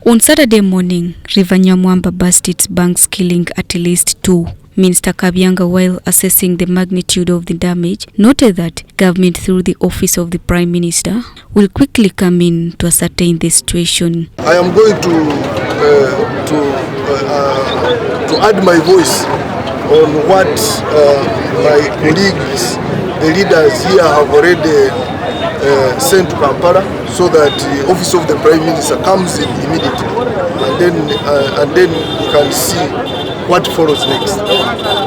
On Saturday morning, River Nyamwamba burst its banks, killing at least 2. Minister Kabyanga, while assessing the magnitude of the damage, noted that government through the office of the Prime Minister will quickly come in to ascertain the situation. I am going to add my voice on what my colleagues, the leaders here, have already sent to Kampala, so that the office of the Prime Minister comes in immediately, and then we can see what follows next.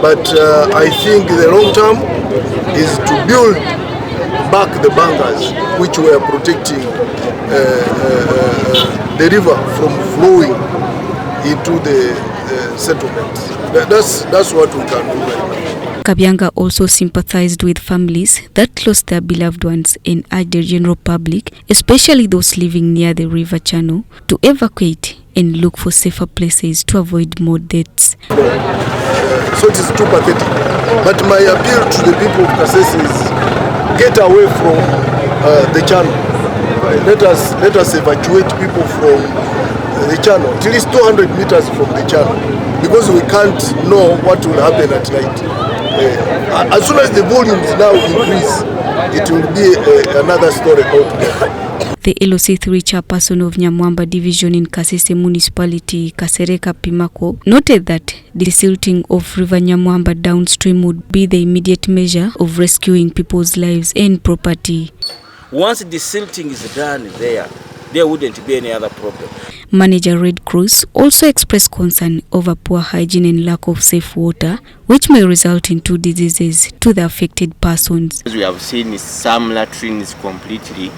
But I think the long term is to build back the bunkers which were protecting the river from flowing into the settlements. That's what we can do right now. Kabyanga also sympathized with families that lost their beloved ones and urged the general public, especially those living near the river channel, to evacuate and look for safer places to avoid more deaths. So it is too pathetic. But my appeal to the people of Kasese is get away from the channel. Let us evacuate people from the channel, at least 200 meters from the channel, because we can't know what will happen at night. As soon as the volumes now increase, it will be another story altogether. The LOC3 chairperson of Nyamwamba division in Kasese municipality, Kasereka Pimako, noted that the silting of River Nyamwamba downstream would be the immediate measure of rescuing people's lives and property. Once the silting is done there wouldn't be any other problem. Manager Red Cross also expressed concern over poor hygiene and lack of safe water, which may result in 2 diseases to the affected persons. We have seen some latrines completely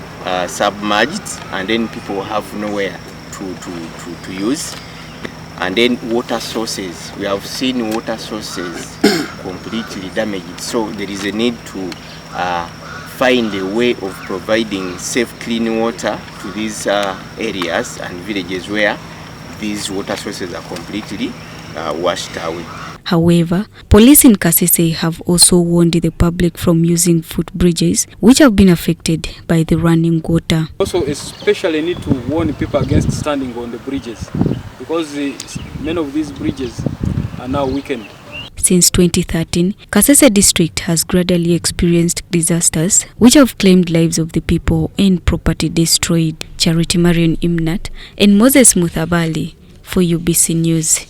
submerged, and then people have nowhere to use. And then water sources, we have seen water sources completely damaged. So there is a need to find a way of providing safe, clean water to these areas and villages where these water sources are completely washed away. However, police in Kasese have also warned the public from using footbridges which have been affected by the running water. Also, especially need to warn people against standing on the bridges, because many of these bridges are now weakened. Since 2013, Kasese District has gradually experienced disasters which have claimed lives of the people and property destroyed. Charity Marion Imnat and Moses Muthabali for UBC News.